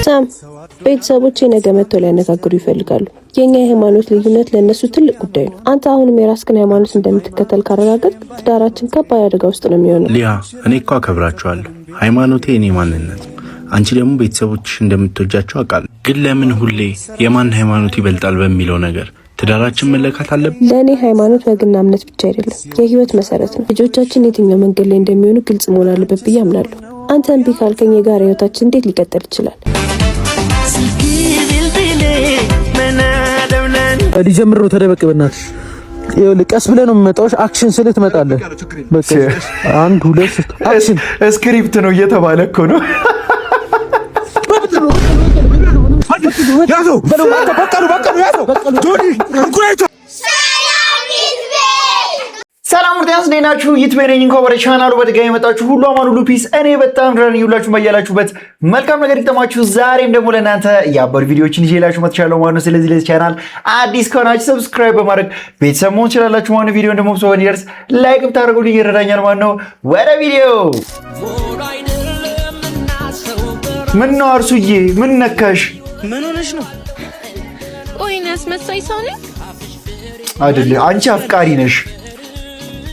ሳም ቤተሰቦቼ ነገ መጥተው ሊያነጋግሩ ይፈልጋሉ። የኛ የሃይማኖት ልዩነት ለነሱ ትልቅ ጉዳይ ነው። አንተ አሁንም የራስህን ሃይማኖት እንደምትከተል ካረጋገጥክ ትዳራችን ከባድ አደጋ ውስጥ ነው የሚሆነው። ሊያ እኔ እኮ አከብራቸዋለሁ። ሃይማኖቴ እኔ ማንነት፣ አንቺ ደግሞ ቤተሰቦችሽ እንደምትወጃቸው አውቃለሁ። ግን ለምን ሁሌ የማን ሃይማኖት ይበልጣል በሚለው ነገር ትዳራችን መለካት አለብን? ለእኔ ሃይማኖት ወግና እምነት ብቻ አይደለም፣ የህይወት መሰረት ነው። ልጆቻችን የትኛው መንገድ ላይ እንደሚሆኑ ግልጽ መሆን አለበት ብዬ አምናለሁ። አንተ እምቢ ካልከኝ የጋራ ህይወታችን እንዴት ሊቀጥል ይችላል? ሊጀምር ነው። ተደበቅ በእናትሽ። ይኸውልህ ቀስ ብለህ ነው የምመጣው። አክሽን ስልህ ትመጣለህ። በቃ 1 2 3 አክሽን። ስክሪፕት ነው እየተባለ እኮ ነው። ያዘው በለው። በቃሉ ያዘው ጆኒ እንኩራይቶ። ሰላም ወርታስ ነኝናችሁ ይትበረኝ እንኳን ወደ ቻናሉ በድጋሚ መጣችሁ። ሁሉ አማን ሁሉ ፒስ። እኔ በጣም ደህና ይውላችሁ ባያላችሁበት መልካም ነገር ይተማችሁ። ዛሬም ደግሞ ለእናንተ ያበሩ ቪዲዮዎችን ይዤላችሁ መጥቻለሁ ማለት ነው። ስለዚህ ለዚህ ቻናል አዲስ ከሆናችሁ ሰብስክራይብ በማድረግ ቤተሰብ መሆን ትችላላችሁ ማለት ነው። ቪዲዮን ደግሞ ብዙ እንዲደርስ ላይክ ብታደርጉልኝ ይረዳኛል ማለት ነው። ወደ ቪዲዮ። ምን ነው አርሱዬ፣ ምን ነካሽ? ምን ሆነሽ ነው? ቆይና አስመሳይ ሰው ነኝ አይደል? አንቺ አፍቃሪ ነሽ።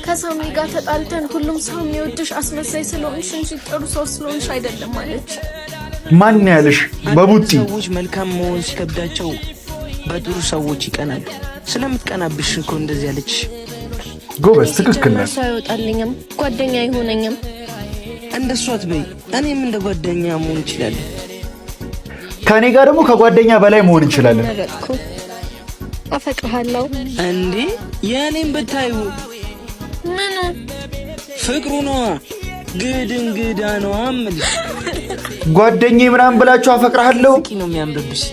ከሳሚ ጋር ተጣልተን ሁሉም ሰው የሚወድሽ አስመሳይ ስለሆንሽ እንጂ ጥሩ ሰው ስለሆንሽ አይደለም ማለት። ማን ያለሽ? በቡጢ ሰዎች መልካም መሆን ሲከብዳቸው በጥሩ ሰዎች ይቀናሉ። ስለምትቀናብሽ እኮ እንደዚህ ያለች። ጎበዝ፣ ትክክል ነሽ። ሰው አይወጣልኝም፣ ጓደኛ አይሆነኝም። እንደሷ አትበይ። እኔም እንደ ጓደኛ መሆን እንችላለን። ከኔ ጋር ደግሞ ከጓደኛ በላይ መሆን እንችላለን። አፈቅርሃለሁ። እንዴ የኔም ብታዩ ምን ፍቅሩ ነው ግድንግዳ ነው አምልሽ። ጓደኛዬ ምናምን ብላችሁ አፈቅርሃለሁ ነው የሚያምርብሽ።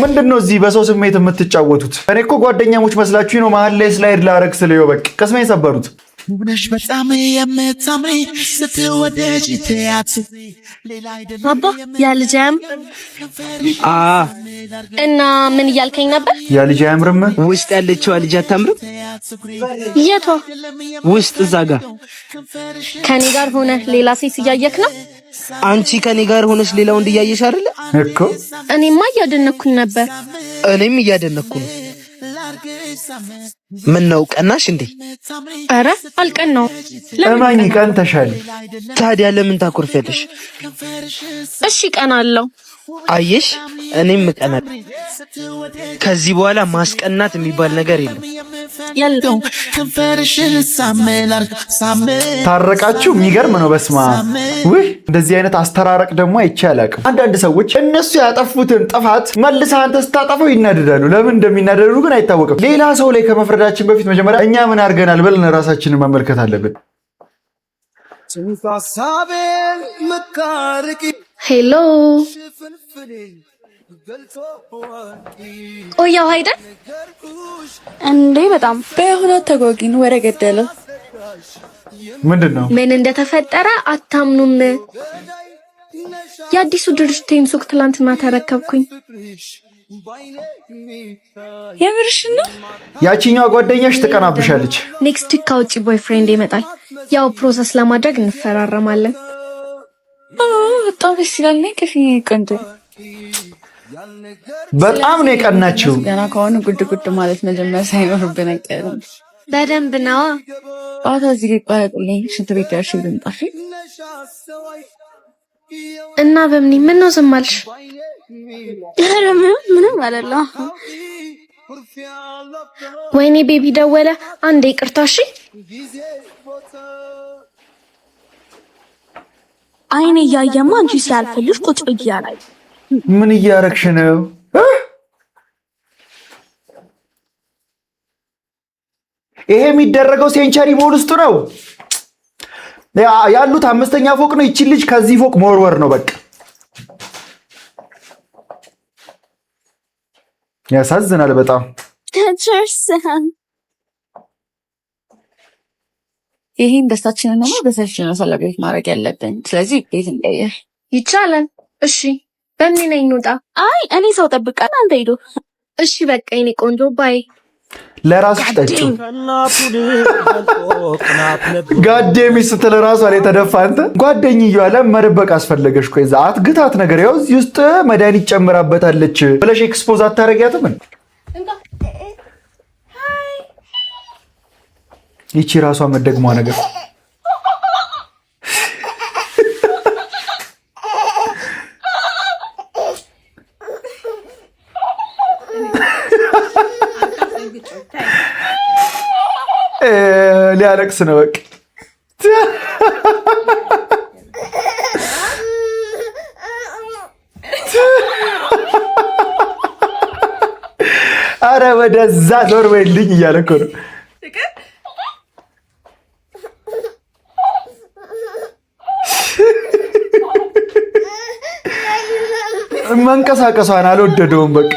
ምንድነው እዚህ በሰው ስሜት የምትጫወቱት? እኔ እኮ ጓደኛሞች መስላችሁ ነው መሀል ላይ ስላይድ ላረግ ስለየው በቃ ቀስሜን ሰበሩት። ውብነሽ በጣም የምታምሪ ስትወደጅ ትያት አባ ያ ልጅ እና ምን እያልከኝ ነበር? ያ ልጅ አያምርም? ውስጥ ያለችው ልጅ አታምርም? የቷ? ውስጥ እዛ ጋር ከኔ ጋር ሆነ ሌላ ሴት እያየክ ነው? አንቺ ከኔ ጋር ሆነሽ ሌላው እንዲያየሽ አይደለ እኮ። እኔማ እያደነኩኝ ነበር። እኔም እያደነኩ ነው። ምን ነው ቀናሽ እንዴ? አረ አልቀናው። ለማኝ ቀንተሻል። ታዲያ ለምን ታኮርፊያለሽ? እሺ ቀናለሁ። አየሽ እኔም ቀናል። ከዚህ በኋላ ማስቀናት የሚባል ነገር የለም። ያለው ታረቃችሁ። የሚገርም ነው። በስማ ውይ እንደዚህ አይነት አስተራረቅ ደግሞ አይቼ አላውቅም። አንዳንድ ሰዎች እነሱ ያጠፉትን ጥፋት መልሰህ አንተ ስታጠፈው ይናደዳሉ። ለምን እንደሚናደዱ ግን አይታወቅም። ሌላ ሰው ላይ ከመፍረዳችን በፊት መጀመሪያ እኛ ምን አድርገናል ብለን ራሳችንን መመልከት አለብን። ሄሎ ቆያው አይደል እንዴ? በጣም በሁለት ተጓጊን ወረ ገደለው። ምንድነው? ምን እንደተፈጠረ አታምኑም። የአዲሱ ድርጅቴን ሱቅ ትላንትና ተረከብኩኝ። የምርሽ ነው? ያቺኛው ጓደኛሽ ትቀናብሻለች። ኔክስት ዊክ ከውጪ ቦይፍሬንድ ይመጣል። ያው ፕሮሰስ ለማድረግ እንፈራረማለን። በጣም ደስ ይላል። ነኝ ከፊ ቆንጆ በጣም ነው የቀናችው። ገና ከሆነ ጉድ ማለት መጀመሪያ ሳይኖርብን አይቀርም። በደንብ ነው። አታ እዚህ ይቋረጥልኝ። ሽንት ቤት ደርሼ ልምጣሽ እና በምን ምን ነው ዝም አልሽ? ምንም አይደለም። ወይኔ ቤቢ ደወለ። አንዴ ይቅርታ እሺ። አይኔ እያየማ አንቺ ሲያልፈልሽ ቁጭ ብያለሁ። ምን እያረግሽ ነው? ይሄ የሚደረገው ሴንቸሪ ሞል ውስጥ ነው ያሉት። 5ኛ ፎቅ ነው። ይቺ ልጅ ከዚህ ፎቅ መወርወር ነው በቃ። ያሳዝናል በጣም። ይሄን ደስታችንን ነው በሰፊው ነው ሰለብሬት ማድረግ ያለብን። ስለዚህ ቤት እንቀይር ይቻላል? እሺ በምን ነኝ እንውጣ? አይ እኔ ሰው ጠብቀን አንተ ሄዶ። እሺ በቃ የኔ ቆንጆ ባይ። ለራስሽ ጠጪው። ጋዴሚ ስትል ራሷ ላይ ተደፋ። አንተ ጓደኛዬ አለ መደበቅ አስፈለገሽ? ቆይ እዛ አትግታት ነገር ያው እዚህ ውስጥ መድኃኒት ጨምራበታለች ብለሽ ኤክስፖዝ አታረጊያትም? ይቺ ራሷ መደግሟ ነገር ሊያለቅስ ነው በቃ። አረ ወደዛ ዞር በይልኝ እያለ እኮ ነው። መንቀሳቀሷን አልወደደውም በቃ።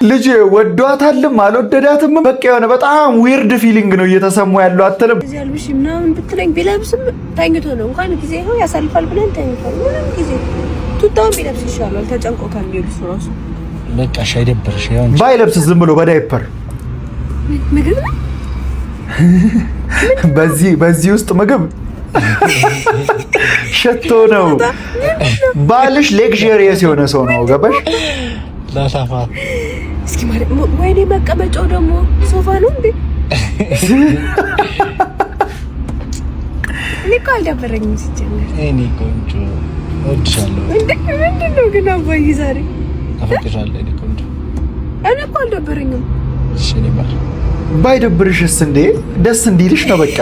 ልጅ ወዷታልም አልወደዳትም በቃ የሆነ በጣም ዊርድ ፊሊንግ ነው እየተሰማው ያለው። አትልም እዚህ አልብሽ ምናምን ብትለኝ ቢለብስም ተኝቶ ነው እንኳን ጊዜ ነው ያሳልፋል ብለን ተኝቷል። ምንም ጊዜ ቱታውን ቢለብስ ይሻላል ተጨንቆ ከሚውል ራሱ በቃ አይደብርሽ? ያው ባይለብስ ዝም ብሎ በዳይፐር ምግብ በዚህ ውስጥ ምግብ ሸቶ ነው። ባልሽ ሌክዠሪየስ የሆነ ሰው ነው ገባሽ? ላሳፋ እስኪ ማለት ወይኔ መቀመጫው ደግሞ ሶፋ ነው እንዴ? እኔ እኮ አልደበረኝም ሲጀመር። እኔ ቆንጆ እወድሻለሁ። ምንድን ነው ግን አባዬ ዛሬ አፈቅርሻለሁ። እኔ ቆንጆ እኔ እኮ አልደበረኝም። እሺ እኔ ባል ባይደብርሽስ እንዴ? ደስ እንዲልሽ ነው በቃ።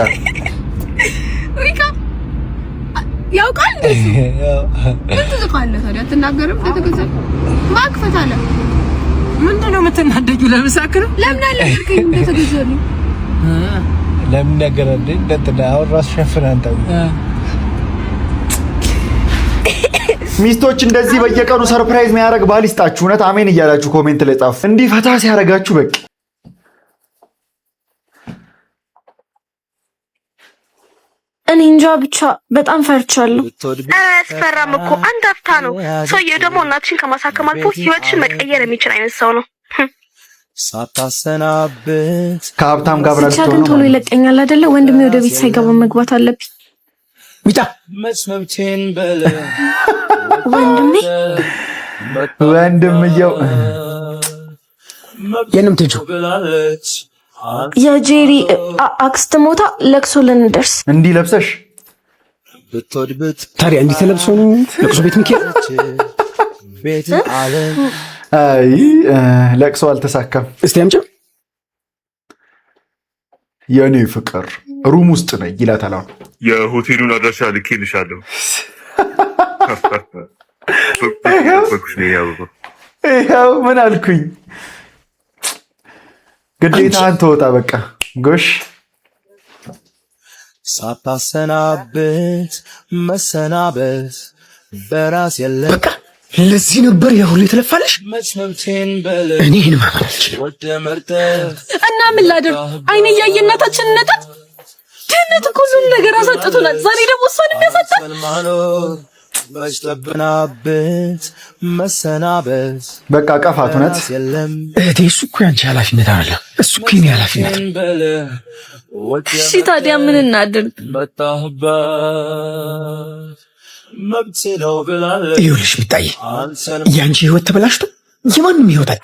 ሪካ ያውቃል እንደዚህ ምን ትዝቃለህ ታዲያ? አትናገርም? ተተገዘ ማክፈት አለ። ምንድን ነው የምትናደጂው? ለምሳክር ለምን አልነገርከኝም? እንደተገዛልኝ ለምን ነገረልኝ? እንደትና አሁን ራስ ሸፍና አንተ ሚስቶች እንደዚህ በየቀኑ ሰርፕራይዝ የሚያደርግ ባል ይስጣችሁ። እውነት አሜን እያላችሁ ኮሜንት ላይ ጻፉ። እንዲህ ፈታ ሲያደርጋችሁ በቃ እኔ እንጃ ብቻ በጣም ፈርቻለሁ። አያስፈራም እኮ አንድ አፍታ ነው። ሰውዬው ደግሞ እናትሽን ከማሳከም አልፎ ህይወትሽን መቀየር የሚችል አይነት ሰው ነው። ሳታሰናብት ከሀብታም ጋር ብቻ ግን ቶሎ ይለቀኛል አይደለ? ወንድሜ ወደ ቤት ሳይገባ መግባት አለብኝ። ሚጣ ወንድምየው የንም ትጁ የጄሪ አክስት ሞታ ለቅሶ ልንደርስ እንዲህ ለብሰሽ ታዲያ እንዲህ ተለብሶ ነው ለቅሶ ቤት ምኪያ? አይ ለቅሶ አልተሳካም። እስቲ አምጪ። የኔ ፍቅር ሩም ውስጥ ነኝ ይላታል። አሁን የሆቴሉን አድራሻ ልኬልሻለሁ። ይኸው ምን አልኩኝ? ግዴታህን ተወጣ በቃ ጎሽ። ሳታሰናብት መሰናበት በራስ የለም በቃ ለዚህ ነበር ያ ሁሉ የተለፋለሽ። እኔ ይሄን ማማለች እና ምን ላድርግ? አይኔ እያየ እናታችንን ነጣት። ድህነት እኮ ሁሉን ነገር አሳጥቶናል። ዛሬ ደግሞ እሷን የሚያሳጣል መጭተብናበት መሰናበት በቃ ቀፋት። እውነት እህቴ እሱ እኮ ያንቺ ኃላፊነት አይደለም፣ እሱ እኮ የኔ ኃላፊነት። እሺ ታዲያ ምን እናድርግ? ይኸውልሽ ሚጣዬ ያንቺ ህይወት ተበላሽቶ የማንም ይወጣል።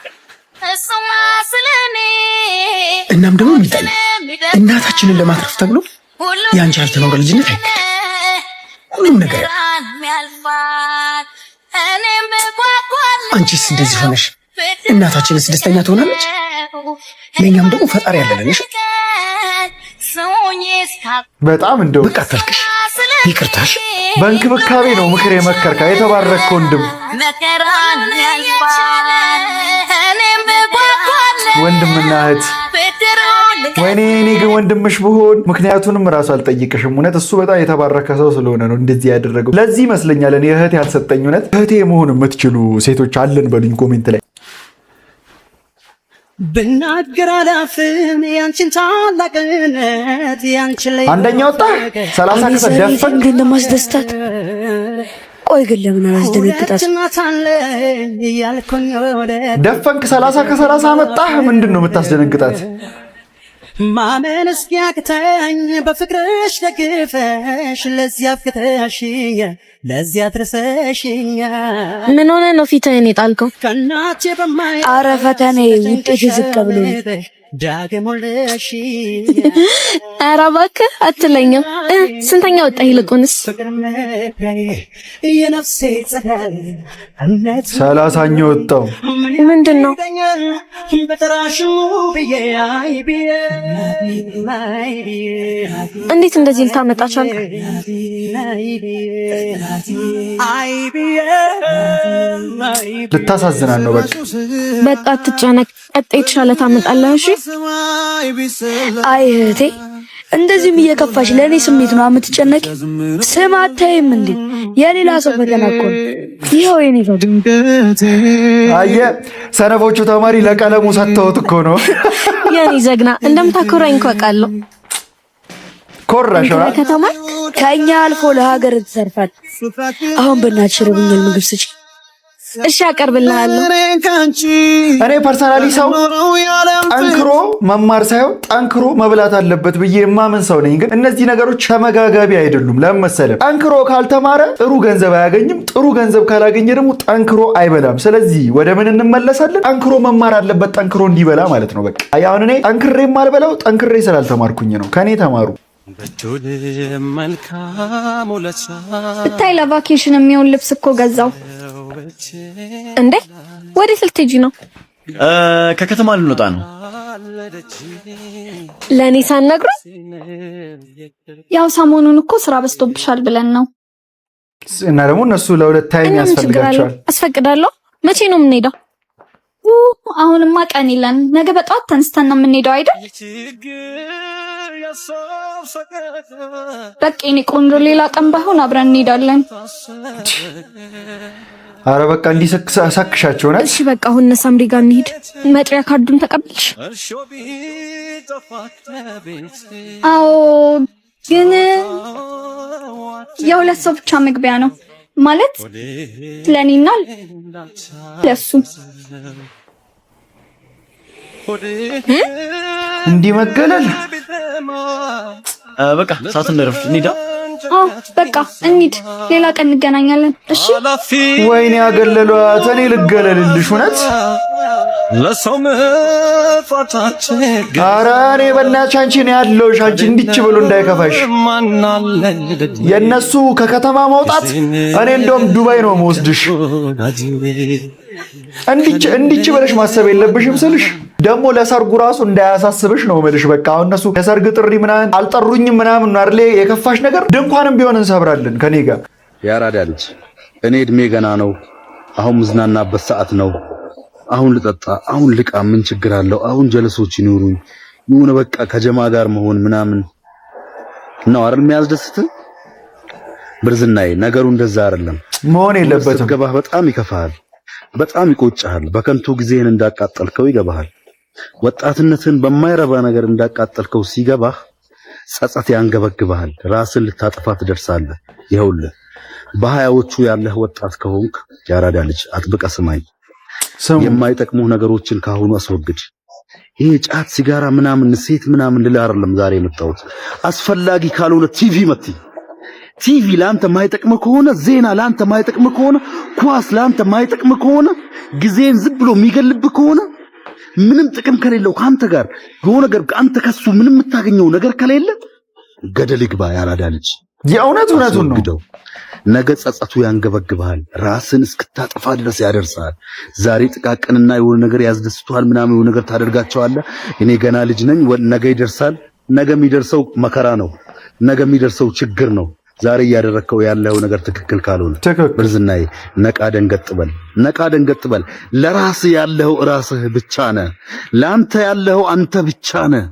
እናም ደግሞ ሚጣዬ እናታችንን ለማትረፍ ተብሎ ያንቺ ያልተኖረ ልጅነት አይቀር ሁሉም ነገር አንቺስ እንደዚህ ሆነሽ እናታችንስ ደስተኛ ትሆናለች? ለእኛም ደግሞ ፈጣሪ ያለንሽ። በጣም እንደው በቃ አታልቅሽ፣ ይቅርታሽ በእንክብካቤ ነው ምክር የመከርካ የተባረከ ወንድም ወንድምና እህት። ወይኔ እኔ ግን ወንድምሽ ብሆን ምክንያቱንም ራሱ አልጠይቅሽም። እውነት እሱ በጣም የተባረከ ሰው ስለሆነ ነው እንደዚህ ያደረገው። ለዚህ ይመስለኛል እኔ እህቴ ያልሰጠኝ። እውነት እህቴ መሆን የምትችሉ ሴቶች አለን በሉኝ ኮሜንት ላይ። ብናገር አላፍም ያንቺን ታላቅነት ያንቺን ላይ አንደኛ ወጣ 30 ከሰ ደፈን ግን ለማስደስታት ቆይ ግን ለምን አላስደነግጣት ደፈንክ 30 ከ30 አመጣህ ምንድነው የምታስደነግጣት ማመን እስኪያቅተኝ በፍቅርሽ ደግፈሽ ለዚያ ፍቅርሽኝ ለዚያ ትረሰሽኝ ምን ሆነ ነው ፊትህን የጣልከው? ከናቼ በማይ ኧረ ፈተኔ ውጤት ዝቅ ብሎ ዳግም ወልደሽ ኧረ እባክህ አትለኝም። ስንተኛ ወጣ? ይልቁንስ የነፍሴ ጸዳል 30ኛ ወጣው ምንድነው? በተራሹ ብዬ አይ ብዬ እንዴት እንደዚህ ልታመጣ ቻልክ? ልታሳዝናን ነው በቃ በቃ አትጨነቅ፣ ቀጣይ የተሻለ ታመጣለህ። እሺ አይ እህቴ እንደዚህም እየከፋሽ ለኔ ስሜት ነው የምትጨነቂ? ስም አታይም እንዴ? የሌላ ሰው ፈተና እኮ ነው። ይኸው የኔ ነው። አየ ሰነፎቹ ተማሪ ለቀለሙ ሰጥተውት እኮ ነው። የኔ ዘግና እንደምታኮራኝ እኮ አውቃለሁ። ኮራሽ ከተማ ከኛ አልፎ ለሀገር ተሰርፋል። አሁን በእናትሽ ርብኛል ምግብ ስጪ። እሺ አቀርብልሃለሁ። እኔ ፐርሰናሊ ሰው ጠንክሮ መማር ሳይሆን ጠንክሮ መብላት አለበት ብዬ የማምን ሰው ነኝ። ግን እነዚህ ነገሮች ተመጋጋቢ አይደሉም። ለምን መሰለህ? ጠንክሮ ካልተማረ ጥሩ ገንዘብ አያገኝም። ጥሩ ገንዘብ ካላገኘ ደግሞ ጠንክሮ አይበላም። ስለዚህ ወደ ምን እንመለሳለን? ጠንክሮ መማር አለበት፣ ጠንክሮ እንዲበላ ማለት ነው። በቃ አሁን እኔ ጠንክሬ የማልበላው ጠንክሬ ስላልተማርኩኝ ነው። ከኔ ተማሩ። ብታይ ለቫኬሽን የሚሆን ልብስ እኮ ገዛው። እንዴ ወዴት ልትሄጂ ነው? ከከተማ ልንወጣ ነው። ለኔ ሳትነግሩኝ? ያው ሰሞኑን እኮ ስራ በዝቶብሻል ብለን ነው። እና ደግሞ እነሱ ለሁለት ታይም ያስፈልጋቸዋል። አስፈቅዳለሁ። መቼ ነው የምንሄደው? አሁንማ ቀን የለን። ነገ በጠዋት ተነስተን ነው የምንሄደው አይደል? በቃ የኔ ቆንጆ ሌላ ቀን ባይሆን አብረን እንሄዳለን። አረ በቃ እንዲሰክሻቸው ነው። እሺ በቃ አሁን ሳምሪ ጋር እንሂድ። መጥሪያ ካርዱን ተቀበልሽ? አዎ ግን የሁለት ሰው ብቻ መግቢያ ነው ማለት ለኔና ለሱ። እንዲመገለል በቃ ሰዓት እንደረፍት እንሂዳ። በቃ እንሂድ፣ ሌላ ቀን እንገናኛለን። እሺ ወይኔ ያገለሏት። እኔ ልገለልልሽ እውነት ለሰው መፋታችን ኧረ እኔ በእናትሽ አንቺ ነው ያለሁሽ። አንቺ እንዲች ብሎ እንዳይከፋሽ። የእነሱ ከከተማ መውጣት እኔ እንደውም ዱባይ ነው መወስድሽ። እንዲች ብለሽ ማሰብ የለብሽም ስልሽ ደግሞ ለሰርጉ ራሱ እንዳያሳስብሽ ነው የምልሽ። በቃ አሁን እነሱ ለሰርግ ጥሪ ምናምን አልጠሩኝም ምናምን ነው አይደል? የከፋሽ ነገር ድንኳንም ቢሆን እንሰብራለን ከኔ ጋር። ያራዳ ልጅ እኔ እድሜ ገና ነው። አሁን ምዝናናበት ሰዓት ነው። አሁን ልጠጣ፣ አሁን ልቃ፣ ምን ችግር አለው? አሁን ጀለሶች ይኖሩኝ ይሁን በቃ ከጀማ ጋር መሆን ምናምን ነው አይደል የሚያስደስት? ብርዝናዬ ነገሩ እንደዛ አይደለም። መሆን የለበትም። ገባህ? በጣም ይከፋሃል፣ በጣም ይቆጭሃል። በከንቱ ጊዜህን እንዳቃጠልከው ይገባሃል። ወጣትነትን በማይረባ ነገር እንዳቃጠልከው ሲገባህ ጸጸት ያንገበግብሃል። ራስን ልታጠፋ ትደርሳለህ። ይኸውልህ በሀያዎቹ ያለህ ወጣት ከሆንክ ያራዳ ልጅ አጥብቀህ ስማኝ። የማይጠቅሙ ነገሮችን ካሁኑ አስወግድ። ይሄ ጫት፣ ሲጋራ ምናምን ሴት ምናምን ልላ አይደለም ዛሬ የመጣሁት። አስፈላጊ ካልሆነ ቲቪ ለአንተ ማይጠቅም ከሆነ፣ ዜና ለአንተ ማይጠቅም ከሆነ፣ ኳስ ለአንተ ማይጠቅም ከሆነ፣ ጊዜን ዝም ብሎ የሚገልብ ከሆነ፣ ምንም ጥቅም ከሌለው ካንተ ጋር የሆነ ነገር አንተ ከሱ ምንም የምታገኘው ነገር ከሌለ ገደል ይግባ ያራዳ ልጅ። የእውነቱን ነው። ነገ ጸጸቱ ያንገበግብሃል። ራስን እስክታጠፋ ድረስ ያደርሳል። ዛሬ ጥቃቅንና የሆነ ነገር ያስደስቷል ምናምን የሆነ ነገር ታደርጋቸዋለህ። እኔ ገና ልጅ ነኝ። ነገ ይደርሳል። ነገ የሚደርሰው መከራ ነው። ነገ የሚደርሰው ችግር ነው። ዛሬ እያደረከው ያለው ነገር ትክክል ካልሆነ ብርዝናዬ ነቃ ደንገጥ በል። ለራስህ ያለው ራስህ ብቻ ነህ። ለአንተ ያለው አንተ ብቻ ነህ።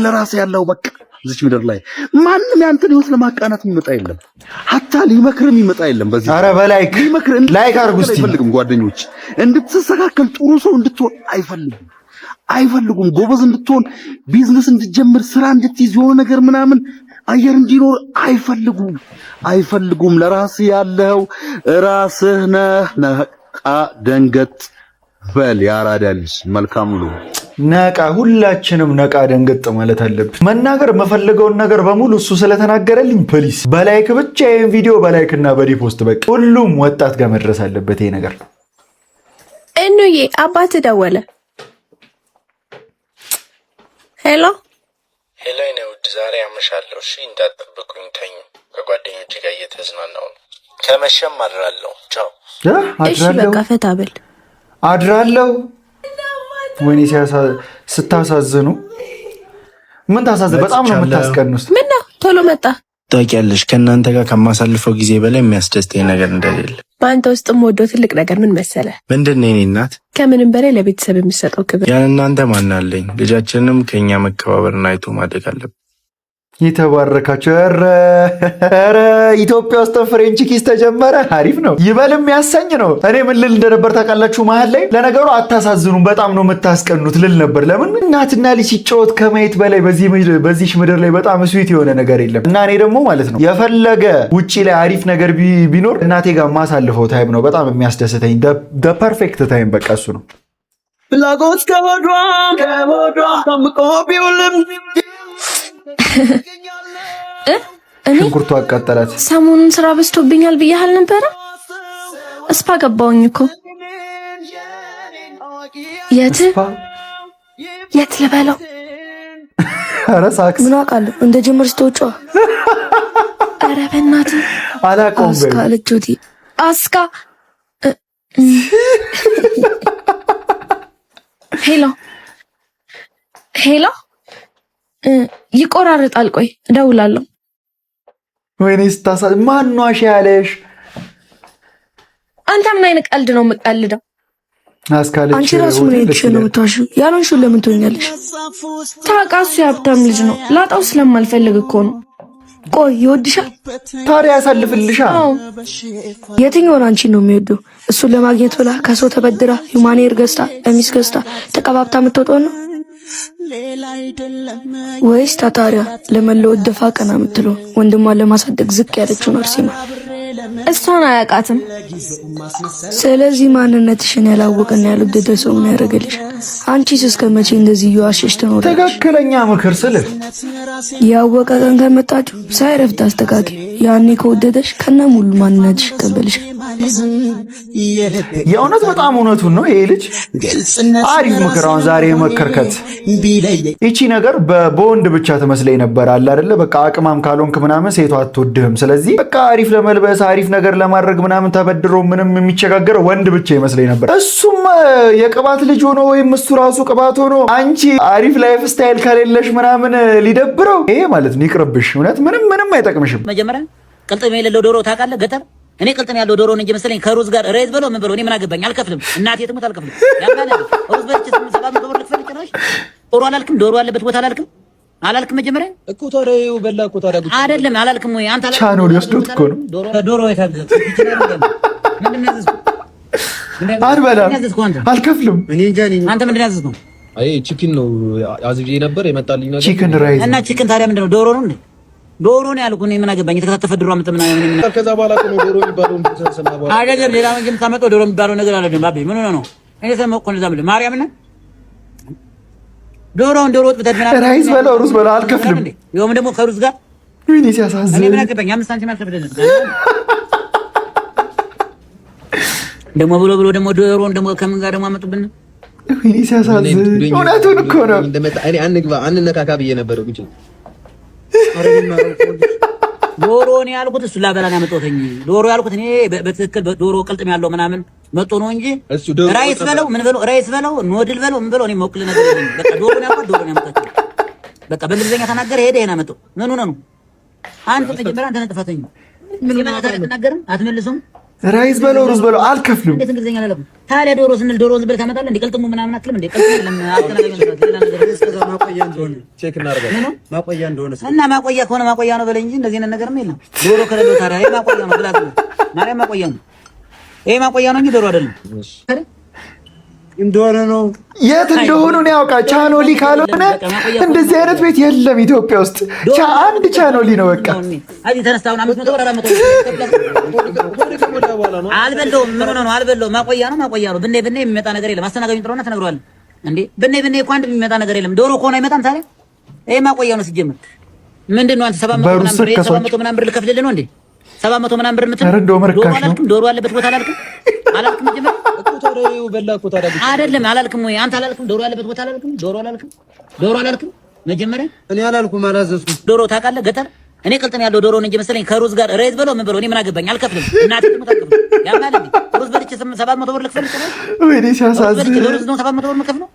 ለራስህ ያለው በቃ እዚች ምድር ላይ ማንም ያንተን ህይወት ለማቃናት የሚመጣ የለም። ሀታ ሊመክርም ይመጣ የለም። በዚህ ኧረ በላይክ ላይክ አድርጉ እስቲ። አይፈልግም ጓደኞች እንድትስተካከል ጥሩ ሰው እንድትሆን አይፈልጉም። ጎበዝ እንድትሆን ቢዝነስ እንድትጀምር ስራ እንድትይዝ የሆነ ነገር ምናምን አየር እንዲኖር አይፈልጉም። ለራስህ ያለው ራስህ ነህ። ነቃ ደንገጥ በል ያራዳ ልጅ። መልካም ነው። ነቃ ሁላችንም ነቃ ደንገጥ ማለት አለብን። መናገር የምፈልገውን ነገር በሙሉ እሱ ስለተናገረልኝ ፕሊስ በላይክ ብቻ ይሄን ቪዲዮ በላይክና በሪፖስት በቃ ሁሉም ወጣት ጋር መድረስ አለበት ይሄ ነገር። እንዬ አባት ደወለ። ሄሎ እኔ ውድ ዛሬ አመሻለሁ። እሺ እንዳትጠብቁኝ ተኙ። ከጓደኞቼ ጋር እየተዝናናሁ ነው። ከመሸም አድራለሁ። ቻው። እሺ በቃ ፈታ በል። አድራለሁ። ወይኔ ስታሳዝኑ። ምን ታሳዝኑ? በጣም ነው የምታስቀኑት። ምን ነው ቶሎ መጣ? ታውቂያለሽ ከእናንተ ጋር ከማሳልፈው ጊዜ በላይ የሚያስደስተኝ ነገር እንደሌለ። በአንተ ውስጥም ወደው ትልቅ ነገር ምን መሰለ? ምንድነው የኔ እናት? ከምንም በላይ ለቤተሰብ የሚሰጠው ክብር። ያን እናንተ ማን አለኝ? ልጃችንንም ከኛ መከባበርና አይቶ ማደግ አለብን። የተባረካቸው። ኧረ ኢትዮጵያ ውስጥ ፍሬንች ኪስ ተጀመረ። አሪፍ ነው፣ ይበልም ያሰኝ ነው። እኔ ምን ልል እንደነበር ታውቃላችሁ? መሀል ላይ ለነገሩ አታሳዝኑም፣ በጣም ነው የምታስቀኑት ልል ነበር። ለምን እናትና ልጅ ሲጫወት ከማየት በላይ በዚህ ምድር ላይ በጣም ስዊት የሆነ ነገር የለም። እና እኔ ደግሞ ማለት ነው የፈለገ ውጪ ላይ አሪፍ ነገር ቢኖር እናቴ ጋር ማሳልፈው ታይም ነው በጣም የሚያስደስተኝ። ፐርፌክት ታይም በቃ እሱ ነው። ፍላጎት ከወዷ ከምቆ ቢውልም ሽንኩርቱ አቃጠላት። ሰሞኑን ስራ በዝቶብኛል ብያህል ነበረ። እስፓ ገባውኝ እኮ። የት ልበለው? ኧረ ሳክስ ምን አውቃለሁ እንደ ጀመር ስትወጫ። ኧረ በእናትህ አላውቀውም። አስካ ልጆቲ አስካ። ሄሎ ይቆራረጣል። ቆይ እደውላለሁ። ወይኔ ስታሳዝ። ማኗሽ ያለሽ? አንተ ምን አይነት ቀልድ ነው የምትቀልደው? አስካለች። አንቺ ራሱ ምን እየተሽ ነው የምታሽው? ያልሆንሽውን ለምን ትሆኛለሽ? ታውቃሱ የሀብታም ልጅ ነው። ላጣው ስለማልፈልግ እኮ ነው። ቆይ ይወድሻል? ታዲያ ያሳልፍልሻል። የትኛውን አንቺ ነው የሚወደው? እሱን ለማግኘት ብላ ከሰው ተበድራ ሂውማኔር ገዝታ ቀሚስ ገዝታ ተቀባብታ የምትወጣው ነው ወይስ ታታሪያ ለመለወጥ ደፋ ቀና የምትለው ወንድሟን ለማሳደግ ዝቅ ያለችው ነርሲማ? እሷን አያውቃትም። ስለዚህ ማንነትሽን ያላወቀና ያልወደደ ሰው ምን ያደርግልሽ? አንቺስ እስከ መቼ እንደዚህ እየዋሸሽ ትኖሪያለሽ? ትክክለኛ ምክር ስልህ ያወቀ ቀን ከመጣችሁ ሳይረፍድ አስተካኪ። ያኔ ከወደደሽ ከነ ሙሉ ማንነትሽ ይቀበልሽ። የእውነት በጣም እውነቱን ነው ይሄ ልጅ። አሪፍ ምክር አሁን ዛሬ መከርከት። ይቺ ነገር በወንድ ብቻ ትመስለኝ ነበር አለ አይደለ? በቃ አቅማም ካልሆንክ ምናምን ሴቷ አትወድህም። ስለዚህ በቃ አሪፍ ለመልበስ አሪፍ ነገር ለማድረግ ምናምን ተበድሮ ምንም የሚቸጋገረው ወንድ ብቻ ይመስለኝ ነበር። እሱም የቅባት ልጅ ሆኖ ወይም እሱ ራሱ ቅባት ሆኖ አንቺ አሪፍ ላይፍ ስታይል ከሌለሽ ምናምን ሊደብረው ይሄ ማለት ነው። ይቅርብሽ። እውነት ምንም አይጠቅምሽም። መጀመሪያ ቅልጥም የሌለው ዶሮ ታውቃለህ? ገጠር እኔ ቅልጥም ያለው ዶሮ ነው እንጂ መሰለኝ ከሩዝ ጋር ሬዝ በለው ምን በለው እኔ ምን አገባኝ? አልከፍልም። እናቴ ትሙት አልከፍልም። ያባለ ሩዝ በልቼ 700 ብር ልክፈል ጭራሽ ዶሮ አላልክም? ዶሮ ያለበት ቦታ አላልክም? መጀመሪያ እኮ ታዲያ በላ እኮ ታዲያ አይደለም አላልክም ወይ አንተ? ቻኖ ሊወስዱት እኮ ነው። ዶሮ የታገዘ ምንድን ነው ያዘዝኩት? አልበላም፣ አልከፍልም። እኔ እንጃ አንተ ምንድን ነው ያዘዝኩት? አይ ቺክን ነው አዝዤ ነበር የመጣልኝ ነገር ቺክን ራይዝ እና ቺክን ታዲያ ምንድን ነው? ዶሮ ነው እንዴ? ዶሮ ነው ያልኩህ። እኔ ምን አገባኝ? የተከታተፈ ድሮ አምጥተህ ምናምን ከዛ በኋላ ነው ዶሮ የሚባለው እንድትሰማ በኋላ አይደለም ሌላ መንገድ ታመጣው ዶሮ የሚባለው ነገር አይደለም። ባቢ ምን ሆነ ነው? እኔ ሰማሁ እኮ እንደዛ ብለህ ማርያምን ዶሮውን ዶሮ ወጥ ብትል ምናምን ራይዝ በለው ሩዝ በለው አልከፍልም። ይኸውም ደግሞ ከሩዝ ጋር ወይኔ ሲያሳዝን። እኔ ምን አገባኝ? 5 ሳንቲም አልከፍልልህም ደግሞ ብሎ ደግሞ ዶሮውን ደግሞ ከምን ጋር ደግሞ አመጡብን? ወይኔ ሲያሳዝን። እውነቱን እኮ ነው። እኔ አንግባ አንነካካ ብዬ ነበር እንጂ ዶሮ ነው ያልኩት። እሱ ላበላን ያመጣሁትኝ ዶሮ ያልኩት እኔ በትክክል ዶሮ ቅልጥም ያለው ምናምን መጥቶ ነው እንጂ ራይስ በለው ምን በለው ራይስ በለው ኖድል በለው ምን በለው እኔ መውክል ነገር የለኝም። በቃ ዶሮ ነው ያልኩት። ዶሮ ነው ያመጣሁት። በቃ በእንግሊዝኛ ተናገረ ሄደ ይሄን አመጣው። ምን ሆነ ነው አንተ? መጀመሪያ አንተ ነህ ጥፋተኛ። ምን ማለት ነው? አትናገርም፣ አትመልሱም። ራይዝ በለው ሩዝ በለው አልከፍልም። እንዴት እንግሊዝኛ አላለም? ታዲያ ዶሮ ስንል ዶሮ ዝም ብለህ ታመጣለህ እንዴ? ቀልጥሙ ምናምን አትልም እንዴ? ቀልጥሙ ለምን አስተናጋጅ ነው? ሌላ ነገር ማቆያ እንደሆነ ቼክ እናደርጋለን። ማቆያ እንደሆነ እና ማቆያ ከሆነ ማቆያ ነው በለኝ እንጂ እንደዚህ አይነት ነገርም የለም። ዶሮ ከሌለው ታዲያ ይሄ ማቆያ ነው ብላ ማርያም ማቆያ ነው። ይሄ ማቆያ ነው እንጂ ዶሮ አይደለም እንደሆነ ነው። የት እንደሆኑ ነው ያውቃ። ቻኖሊ ካልሆነ እንደዚህ አይነት ቤት የለም ኢትዮጵያ ውስጥ። አንድ ቻኖሊ ነው በቃ። አዚ ተነስታውን 500 ብር 400 አልበለውም። ምን ሆነ ነው አልበለውም። ማቆያ ነው ማቆያ ነው። ብኔ የሚመጣ ነገር የለም። አስተናጋጁን ጥራውና ተነግሯል እንዴ። ብኔ እኮ አንድ የሚመጣ ነገር የለም። ዶሮ ከሆነ አይመጣም ታዲያ። ይሄ ማቆያ ነው ሲጀምር። ምንድነው አንተ 700 ምናምን ብር ልከፍልልህ ነው እንዴ? 700 ምናምን ብር የምትል ዶሮ አለበት ቦታ አላልክም? አላልክም ጀመር እኮ ታዲያ በላኩ ታዲያ አይደለም አላልክም ወይ አንተ አላልክም? ዶሮ አለበት ቦታ አላልክም? ዶሮ አላልክም? መጀመሪያ እኔ አላልኩም አላዘዝኩም። ዶሮ ታውቃለህ ገጠር እኔ ቅልጥም ያለው ዶሮ ነው እንጂ መሰለኝ ከሩዝ ጋር ሬት በለው ምን በለው እኔ ምን አገባኝ? አልከፍልም። እናቴ ትሞታለች። ያማል እንዴ ሩዝ በልቼ 700 ብር ልክፈል ይችላል ወይ? እኔ ሲያሳዝን ሩዝ ነው 700 ብር የምከፍለው።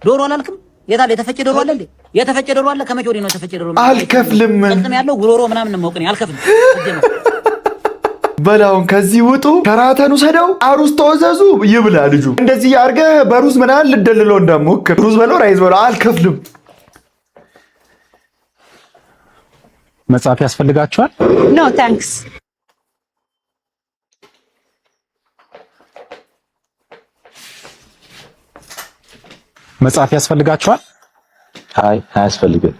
ዶሮ አላልክም? የታለ የተፈጨ ዶሮ አለ እንዴ? የተፈጨ ዶሮ አለ። ከመቼ ወዲህ ነው የተፈጨ ዶሮ? አልከፍልም። ቅልጥም ያለው ጉሮሮ ምናምን ነው የማውቅ እኔ አልከፍልም። በላውን ከዚህ ውጡ፣ ከራተኑ ሰደው አሩስ ተወዘዙ ይብላ ልጁ። እንደዚህ አድርገህ በሩዝ ምናምን ልደልለው እንዳሞክር ሩዝ በለው ራይዝ በለው አልከፍልም። መጽሐፍ ያስፈልጋችኋል? ኖ ታንክስ። መጽሐፍ ያስፈልጋችኋል? አይ አያስፈልግም።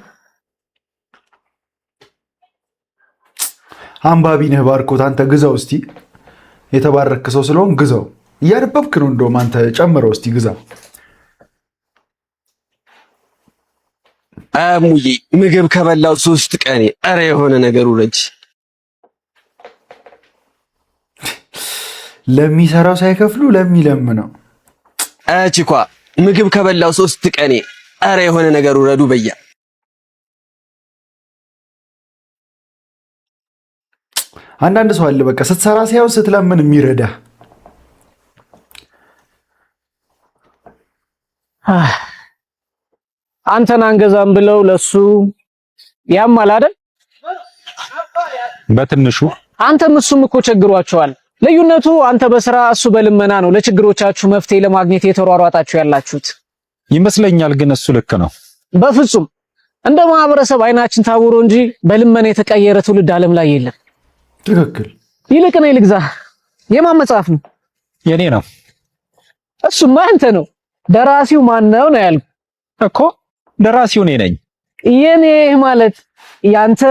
አንባቢ ነህ ባርኮት፣ አንተ ግዛው እስቲ። የተባረክ ሰው ስለሆን ግዛው። እያነበብክ ነው እንደውም አንተ ጨምረው እስቲ ግዛ። ሙዬ ምግብ ከበላው 3 ቀኔ። ኧረ የሆነ ነገሩ ረጅ ለሚሰራው ሳይከፍሉ ለሚለምነው ቺኳ ምግብ ከበላው 3 ቀኔ። ኧረ የሆነ ነገሩ ረዱ በያ አንዳንድ ሰው አለ በቃ ስትሰራ ሳይሆን ስትለምን የሚረዳ። አንተን አንገዛም ብለው ለሱ ያማል አይደል? በትንሹ አንተም እሱም እኮ ቸግሯቸዋል። ልዩነቱ አንተ በስራ እሱ በልመና ነው ለችግሮቻችሁ መፍትሄ ለማግኘት የተሯሯጣችሁ ያላችሁት ይመስለኛል። ግን እሱ ልክ ነው። በፍጹም እንደ ማህበረሰብ አይናችን ታውሮ እንጂ በልመና የተቀየረ ትውልድ ዓለም ላይ የለም። ትክክል። ይልቅ ነው ልግዛ። የማን መጽሐፍ ነው? የኔ ነው። እሱማ አንተ ነው። ደራሲው ማን ነው ነው ያልኩ እኮ። ደራሲው እኔ ነኝ። የኔ ማለት ያንተ?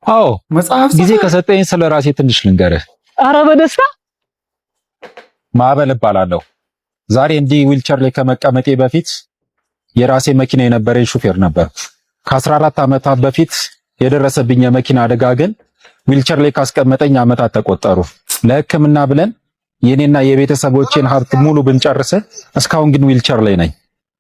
አዎ። መጽሐፍ ጊዜ ከሰጠኝ ስለ ራሴ ትንሽ ልንገርህ። አረ በደስታ። ማዕበል እባላለሁ። ዛሬ እንዲህ ዊልቸር ላይ ከመቀመጤ በፊት የራሴ መኪና የነበረኝ ሹፌር ነበርኩ። ከ14 ዓመታት በፊት የደረሰብኝ የመኪና አደጋ ግን ዊልቸር ላይ ካስቀመጠኝ ዓመታት ተቆጠሩ። ለሕክምና ብለን የኔና የቤተሰቦቼን ሀብት ሙሉ ብንጨርስ እስካሁን ግን ዊልቸር ላይ ነኝ።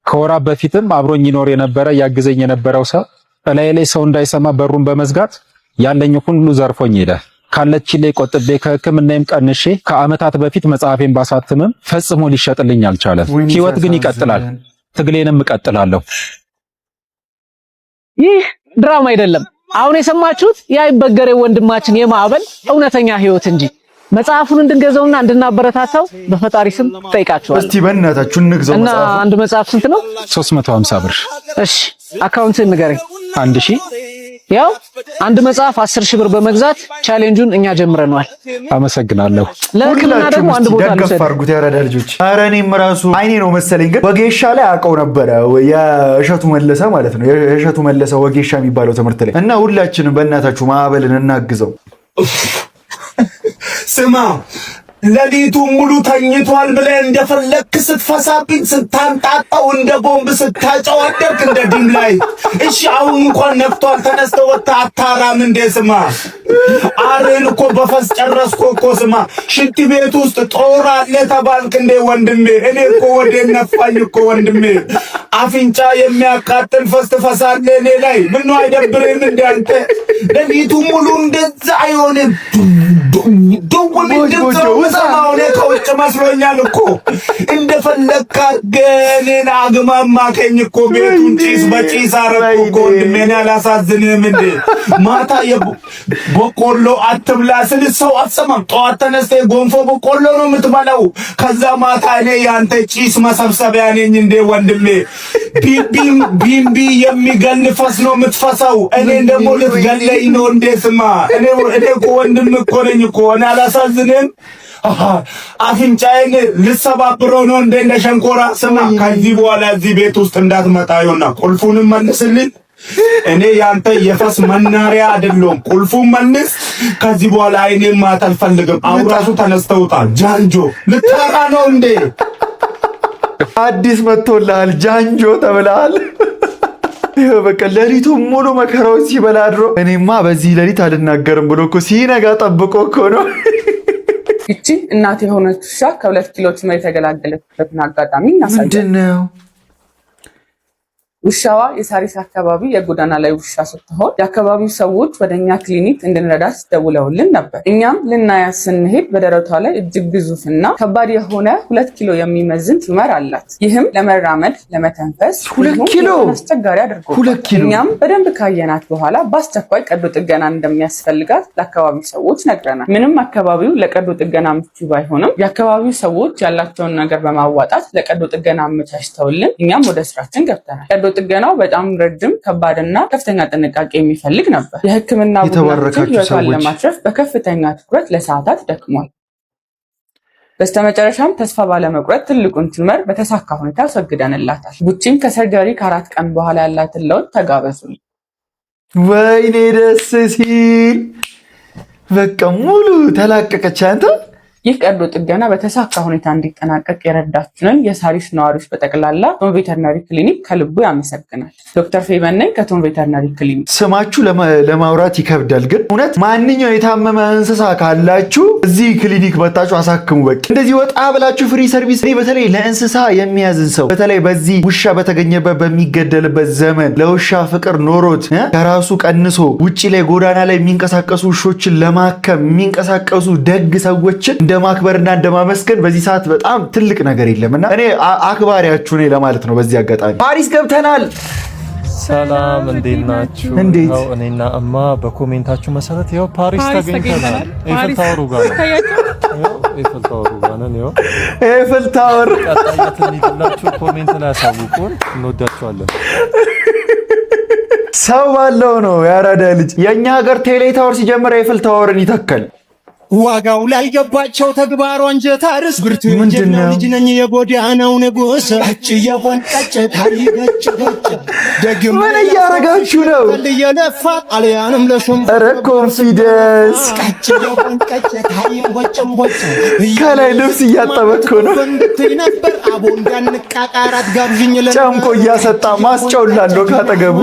ከወራት በፊትም አብሮኝ ይኖር የነበረ ያግዘኝ የነበረው ሰው እላዬ ላይ ሰው እንዳይሰማ በሩን በመዝጋት ያለኝ ሁሉ ዘርፎኝ ሄደ። ካለችኝ ላይ ቆጥቤ ከሕክምናዬም ቀንሼ ከዓመታት በፊት መጽሐፌን ባሳትምም ፈጽሞ ሊሸጥልኝ አልቻለም። ህይወት ግን ይቀጥላል። ትግሌንም እቀጥላለሁ። ይህ ድራማ አይደለም። አሁን የሰማችሁት የአይበገሬ ወንድማችን የማዕበል እውነተኛ ህይወት እንጂ። መጽሐፉን እንድንገዛውና እንድናበረታታው በፈጣሪ ስም ጠይቃችኋል። እስቲ በእናታችሁ እንግዛው። እና አንድ መጽሐፍ ስንት ነው? 350 ብር። እሺ አካውንትን ንገረኝ። 1000። ያው አንድ መጽሐፍ 10,000 ብር በመግዛት ቻሌንጁን እኛ ጀምረናል። አመሰግናለሁ። ለሕክምና ደግሞ አንድ ቦታ ደገፍ አድርጉት ያረዳ ልጆች። ኧረ እኔም ራሱ አይኔ ነው መሰለኝ ግን ወጌሻ ላይ አውቀው ነበረ። የእሸቱ መለሰ ማለት ነው። የእሸቱ መለሰ ወጌሻ የሚባለው ትምህርት ላይ እና ሁላችንም በእናታችሁ ማዕበልን እናግዘው። ስማ ሌሊቱ ሙሉ ተኝቷል ብለህ እንደፈለክ ስትፈሳብኝ ስታንጣጣው እንደ ቦምብ ስታጨው አደርክ እንደ ዲም ላይ። እሺ አሁን እንኳን ነፍቷል፣ ተነስተህ ወጥተህ አታራም እንደ ስማ አሬን እኮ በፈስ ጨረስኩ እኮ ስማ ሽንት ቤት ውስጥ ጦር አለ ተባልክ እንደ ወንድሜ። እኔ እኮ ወደ ነፋኝ እኮ ወንድሜ። አፍንጫ የሚያቃጥል ፈስ ትፈሳለህ እኔ ላይ። ምነው አይደብርህም እንደ አንተ ሌሊቱ ሙሉ እንደዛ አይሆንም ሰማውኔ ከውጭ መስሎኛል እኮ እንደፈለካ ገኔና አግማማከኝ እኮ ቤቱን ጭስ በጭስ አረኩ እኮ ወንድሜን ያላሳዝንም እንዴ ማታ የበቆሎ አትብላ ስል ሰው አትሰማም ጠዋት ተነስተ ጎንፎ በቆሎ ነው የምትበላው ከዛ ማታ እኔ ያንተ ጭስ መሰብሰቢያ ነኝ እንዴ ወንድሜ ቢምቢ የሚገንፈስ ነው የምትፈሳው እኔ ደግሞ ልትገለኝ ነው እንዴ ስማ እኔ እኮ ወንድም እኮ ነኝ እኮ እኔ አላሳዝንም አፍንጫዬን ልሰባብረው ነው እንደ ሸንኮራ ስማ ከዚህ በኋላ እዚህ ቤት ውስጥ እንዳትመጣ ይሆና ቁልፉንም መልስልኝ እኔ ያንተ የፈስ መናሪያ አይደለም ቁልፉን መልስ ከዚህ በኋላ አይኔን ማታ አልፈልግም አውራሱ ተነስተውታል ጃንጆ ልታራ ነው እንዴ አዲስ መጥቶልሃል ጃንጆ ተብለሃል ይሄው በቃ ለሊቱ ሙሉ መከራው ሲበላ አድሮ እኔማ በዚህ ለሊት አልናገርም ብሎ እኮ ሲነጋ ጠብቆ እኮ ነው እቺ እናት የሆነች ውሻ ከ2 ኪሎ ጭምር የተገላገለችበትን አጋጣሚ እናሳያለን ምንድነው ውሻዋ የሳሪስ አካባቢ የጎዳና ላይ ውሻ ስትሆን የአካባቢው ሰዎች ወደኛ ክሊኒክ እንድንረዳት ደውለውልን ነበር እኛም ልናያት ስንሄድ በደረቷ ላይ እጅግ ግዙፍና ከባድ የሆነ 2 ኪሎ የሚመዝን ቲዩመር አላት ይህም ለመራመድ ለመተንፈስ 2 ኪሎ አስቸጋሪ አድርጎታል እኛም በደንብ ካየናት በኋላ በአስቸኳይ ቀዶ ጥገና እንደሚያስፈልጋት ለአካባቢው ሰዎች ነግረናል ምንም አካባቢው ለቀዶ ጥገና ምቹ ባይሆንም የአካባቢው ሰዎች ያላቸውን ነገር በማዋጣት ለቀዶ ጥገና አመቻችተውልን እኛም ወደ ስራችን ገብተናል ጥገናው በጣም ረጅም ከባድና ከፍተኛ ጥንቃቄ የሚፈልግ ነበር የህክምና ቡድናችን ለማትረፍ በከፍተኛ ትኩረት ለሰዓታት ደክሟል በስተመጨረሻም ተስፋ ባለመቁረጥ ትልቁን ቲዩመር በተሳካ ሁኔታ አስወግደንላታል ቡቺም ከሰርጀሪ ከ4 ቀን በኋላ ያላትን ለውጥ ተጋበዙ ወይኔ ደስ ሲል በቃ ሙሉ ተላቀቀች አንተ ይህ ቀዶ ጥገና በተሳካ ሁኔታ እንዲጠናቀቅ የረዳችንን የሳሪስ ነዋሪዎች በጠቅላላ ቶም ቬተርናሪ ክሊኒክ ከልቡ ያመሰግናል ዶክተር ፌበን ነኝ ከቶም ቬተርናሪ ክሊኒክ ስማችሁ ለማውራት ይከብዳል ግን እውነት ማንኛው የታመመ እንስሳ ካላችሁ እዚህ ክሊኒክ መጣችሁ አሳክሙ በቃ እንደዚህ ወጣ ብላችሁ ፍሪ ሰርቪስ በተለይ ለእንስሳ የሚያዝን ሰው በተለይ በዚህ ውሻ በተገኘበት በሚገደልበት ዘመን ለውሻ ፍቅር ኖሮት ከራሱ ቀንሶ ውጪ ላይ ጎዳና ላይ የሚንቀሳቀሱ ውሾችን ለማከም የሚንቀሳቀሱ ደግ ሰዎችን እንደማክበርና እንደማመስገን በዚህ ሰዓት በጣም ትልቅ ነገር የለምና እኔ አክባሪያችሁ ነኝ ለማለት ነው በዚህ አጋጣሚ ፓሪስ ገብተናል ሰላም እንዴት ናችሁ ነው እኔና እማ በኮሜንታችሁ መሰረት ያው ፓሪስ ተገኝተናል ኤፍል ታወሩ ጋር ነው ኤፍል ታወሩ ጋር ነው ኤፍል ታወር ቀጣይነት እንዲላችሁ ኮሜንት ላይ አሳውቁን እንወዳችኋለን ሰው ባለው ነው ያራዳ ልጅ የኛ ሀገር ቴሌ ታወር ሲጀምር ኤፍል ታወርን ይተካል ዋጋው ላልገባቸው ተግባሩ አንጀት አርስ ብርቱ የጀናው ልጅ ነኝ የጎዳናው ንጉስ እጭ የወንቀጨ ታሪገጭ ገጭ ደግም ምን ያረጋችሁ ነው ለየለፋ አልያንም ለሹም ኧረ ኮንፊደንስ እጭ የወንቀጨ ታሪወጭም ወጭ ከላይ ልብስ እያጠበኩ ነው እንድትይ ነበር አቦ እንዳንቃቃራት ጋብዥኝ ጨምቆ እያሰጣ ማስጨውላለሁ ካጠገቡ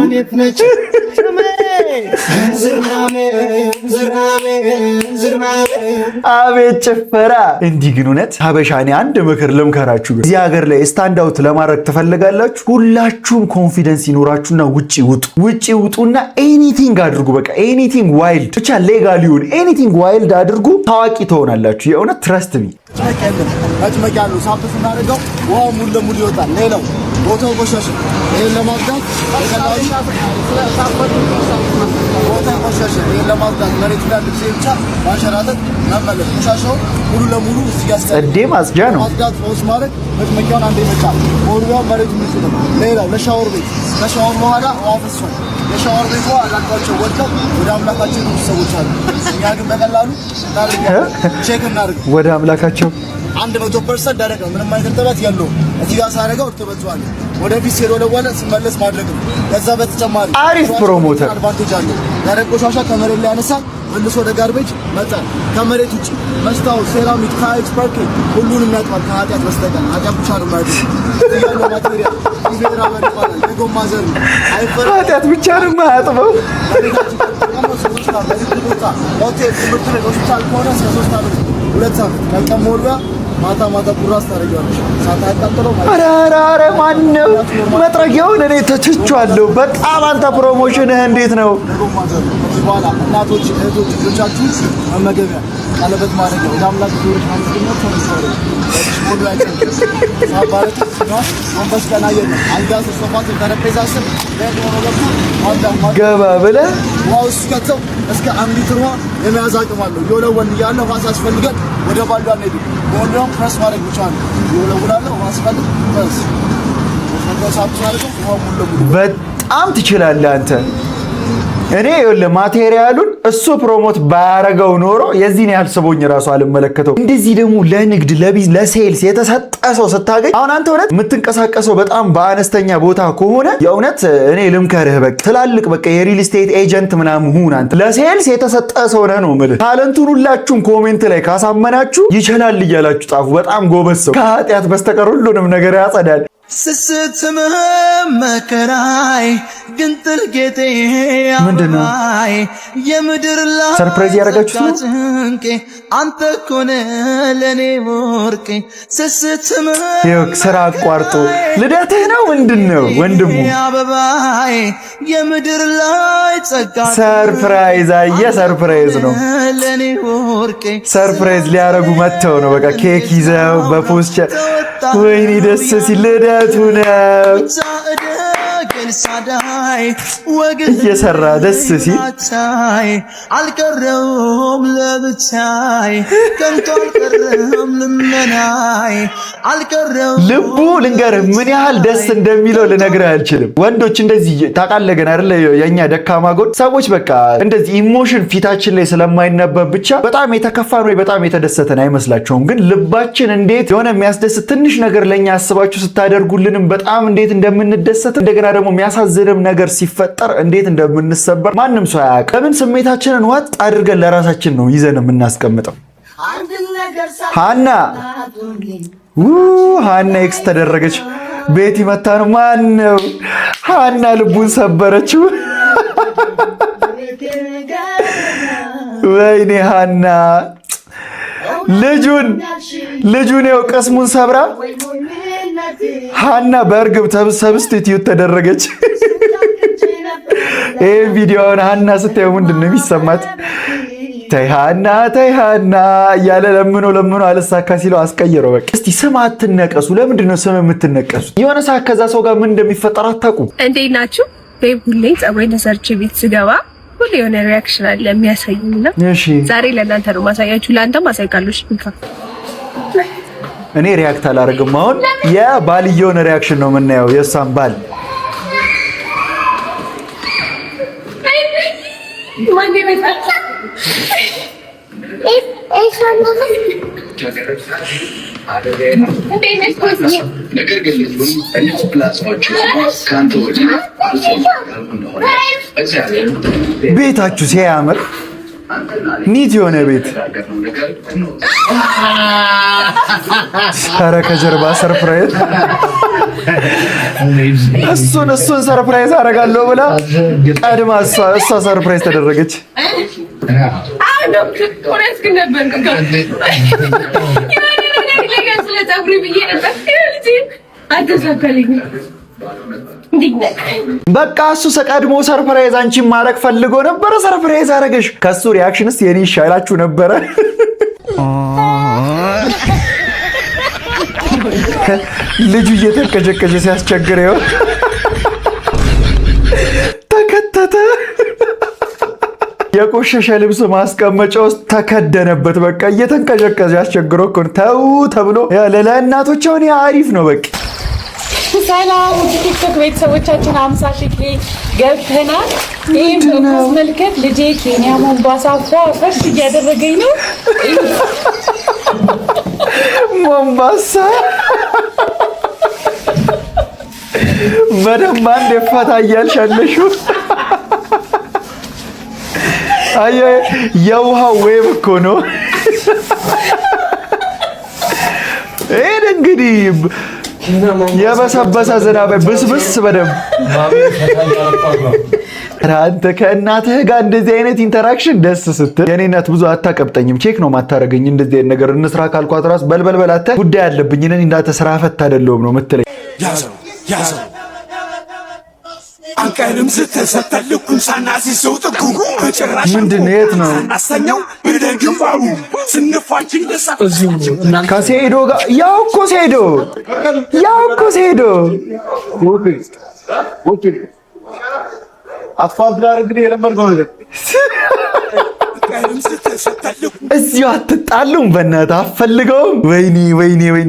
አቤት ጭፈራ እንዲህ ግን እውነት ሀበሻኔ አንድ ምክር ልምከራችሁ እዚህ ሀገር ላይ ስታንድ አውት ለማድረግ ትፈልጋላችሁ ሁላችሁም ኮንፊደንስ ይኖራችሁና ውጪ ውጡና ኤኒቲንግ አድርጉ በቃ ኤኒቲንግ ዋይልድ ብቻ ሌጋል ይሁን ኤኒቲንግ ዋይልድ አድርጉ ታዋቂ ትሆናላችሁ የእውነት ትረስት ሚ መጭመቂያሉ ሳምፕስ እናደርገው ውሃው ሙሉ ለሙሉ ይወጣል ሌላው ቦታው ቆሻሻ ይሄን ለማጽዳት ቦታው ቆሻሻ ይሄን ለማጽዳት መሬት ላይ ብቻ ማንሸራተት መመለስ ቆሻሻው ሙሉ ለሙሉ ጸዴ ማጽጃ ነው ማጽዳት ፎስ ማለት መጭመቂያውን አንዴ መጫ ወርዋው መሬት ምንድነው ሌላው ለሻወር ቤት ከሻወር በኋላ ውሃ ፈሶ የሻወር ቤቷ አላቋቸው ወጣው ወደ አምላካችን ሰዎች አሉ እኛ ግን በቀላሉ ቼክ እናድርግ ወደ አምላካቸው 100% ደረቀ ምንም አይነት ተባት ያለው እዚህ ጋር ሳረጋው ተበቷል ወደፊት ሄዶ ለዋለ ሲመለስ ማድረግ ነው ከዛ በተጨማሪ አሪፍ ፕሮሞተር አድቫንቴጅ አለው ደረቅ ቆሻሻ ከመሬት ላይ ያነሳ መልሶ ወደ ጋርቤጅ መጣ ከመሬት ውጪ መስታው ሴራሚክ ታይልስ ፓርኬት ሁሉንም ያጥፋል ከኃጢአት በስተቀር ኃጢአት ብቻ ነው ማለት ነው ያለው ማቴሪያል ይሄራ በልቋል የጎማ ዘር አይፈራ ኃጢአት ብቻ ነው ማያጥበው ሆቴል ትምህርት ቤት ሆስፒታል ከሆነ 3 ዓመት 2 ዓመት ከቀሞልባ ማታ ማታ ቁራስ ታደርጊዋለሽ። ሳታቃጥለው ኧረ ማነው መጥረጊያውን? እኔ ተችቻለሁ በጣም። አንተ ፕሮሞሽንህ እንዴት ነው? በኋላ እናቶች፣ እህቶች ልጆቻችሁ መመገቢያ ቀለበት ማድረጊያ ወደ አምላክ ዞሮች ማመስገኛት ተነስተው ሞሉ ያጨንቅ ሳባረት ነው። ወንበስ ቀና የለም አልጋ ሶፋት ጠረጴዛ ስር ለሆነ ገብቶ ገባ ብለህ ውሃ ውስጥ ከተው እስከ 1 ሊትር ውሃ የመያዝ አቅም አለው። የወለወል እያለ ውሃ ሲያስፈልገን ወደ ባልዷ አንሄድም። በወንዶም ፕረስ ማድረግ ብቻ ነው። የወለውላለ ውሃ ሲፈልግ ፕረስ በጣም ትችላለህ አንተ። እኔ ይኸውልህ ማቴሪያሉን እሱ ፕሮሞት ባያረገው ኖሮ የዚህን ያህል ስቦኝ ራሱ አልመለከተው። እንደዚህ ደግሞ ለንግድ ለሴልስ የተሰጠ ሰው ስታገኝ አሁን አንተ እውነት የምትንቀሳቀሰው በጣም በአነስተኛ ቦታ ከሆነ የእውነት እኔ ልምከርህ በቃ ትላልቅ በቃ የሪል ስቴት ኤጀንት ምናምን ሁን። አንተ ለሴልስ የተሰጠ ሰው ነህ ነው የምልህ። ታለንቱን ሁላችሁም ኮሜንት ላይ ካሳመናችሁ ይችላል እያላችሁ ጻፉ። በጣም ጎበዝ ሰው ከኃጢአት በስተቀር ሁሉንም ነገር ያጸዳል። ስስት መከራይ ግንጥል ጌጤ አበባይ የምድር ላይ ሰርፕራይዝ ያደረጋችሁት ነው። አንተ ኮነ ለኔ ወርቄ ስስት ስራ አቋርጦ ልደትህ ነው ምንድነው ወንድሙ? አበባይ የምድር ላይ ጸጋ ሰርፕራይዝ ሰርፕራይዝ ነው። ለኔ ወርቄ ሰርፕራይዝ ሊያረጉ መተው ነው። በቃ ኬክ ይዘው በፖስቸር ወይኔ ደስ ሲል ልደቱ ነው እየሰራ ደስ ሲል አልቀረውም ለብቻይ ከንቱ አልቀረም ልመናይ አልቀረውም። ልቡ ልንገርህ ምን ያህል ደስ እንደሚለው ልነግርህ አልችልም። ወንዶች እንደዚህ ታውቃለህ ግን አይደለ የኛ ደካማ ጎን ሰዎች በቃ እንደዚህ ኢሞሽን ፊታችን ላይ ስለማይነበብ ብቻ በጣም የተከፋን ወይ በጣም የተደሰተን አይመስላቸውም። ግን ልባችን እንዴት የሆነ የሚያስደስት ትንሽ ነገር ለኛ አስባችሁ ስታደርጉልንም በጣም እንዴት እንደምንደሰት እንደገና ደግሞ የሚያሳዝንም ነገር ሲፈጠር እንዴት እንደምንሰበር ማንም ሰው አያውቅም። ለምን ስሜታችንን ዋጥ አድርገን ለራሳችን ነው ይዘን የምናስቀምጠው። ሃና ኤክስ ተደረገች። ቤቲ መታ ነው ማነው? ሃና ልቡን ሰበረችው። ወይኔ ሃና ልጁን ያው ቀስሙን ሰብራ ሃና በእርግብ ሰብስቲቲዩት ተደረገች። ይሄ ቪዲዮውን ሃና ስታየው ምንድን ነው የሚሰማት? ተይ ሃና እያለ ለምኖ አልሳካ ሲለው አስቀይረው። በቃ እስቲ ስም አትነቀሱ። ለምንድን ነው ስም የምትነቀሱ? የሆነ ሰዓት ከዛ ሰው ጋር ምን እንደሚፈጠር አታውቁም። እንዴት ናችሁ? ሁሌ ፀጉሬን ተሰርቼ ቤት ስገባ ሁሌ የሆነ ሪያክሽን አለ የሚያሳይና ዛሬ ለእናንተ ነው ማሳያችሁ። ለአንተም አሳይካለሽ። እኔ ሪያክት አላደርግም። አሁን የባልየውን ሪያክሽን ነው የምናየው። የእሷን ባል ቤታችሁ ሲያምር ኒት የሆነ ቤት ኧረ ከጀርባ ሰርፕራይዝ እሱን ሰርፕራይዝ አደርጋለሁ ብላ ቀድማ እሷ ሰርፕራይዝ ተደረገች። በቃ እሱ ቀድሞ ሰርፕራይዝ አንቺን ማድረግ ፈልጎ ነበረ። ሰርፕራይዝ አደረገሽ። ከሱ ሪያክሽንስ የኔ ይሻላችሁ ነበረ። ልጁ እየተንቀጨቀጨ ሲያስቸግረው ተከተተ። የቆሸሸ ልብስ ማስቀመጫ ውስጥ ተከደነበት። በቃ እየተንቀጨቀጨ ሲያስቸግረው እኮ ተው ተብሎ ለእናቶች አሁን አሪፍ ነው። በቃ ሰላም ቲክቶክ ቤተሰቦቻችን 50 ሺህ ገብተናል። ይህም በማስመልከት ልጄ ኬንያ ሞምባሳ ፈርስ እያደረገኝ ነው። ሞምባሳ በደንብ አንድ ፈታ እያልሽ ያለሽው የውሃው ዌብ እኮ ነው። ይሄን እንግዲህ የበሰበሰ ዝናብ ብስብስ በደንብ አንተ ከእናትህ ጋር እንደዚህ አይነት ኢንተራክሽን ደስ ስትል የኔ እናት ብዙ አታቀብጠኝም። ቼክ ነው ማታረገኝ። እንደዚህ አይነት ነገር እንስራ ካልኳት ራስ በልበልበል አተ ጉዳይ አለብኝ ነን እንዳተ ስራ ፈታ አይደለም ነው የምትለኝ። ያዘው አንቀርም ስተሰተልኩን ሳናሲሰው ጥቁ በጭራሽ ምንድነው? የት ነው አሰኛው በደግፋው ስንፋችን ከሴዶ ጋር ያው እኮ ሴዶ አፋፍ ጋር እንግዲህ የለመድነው ነገር እዚሁ አትጣሉም። በእናትህ አፈልገውም። ወይኔ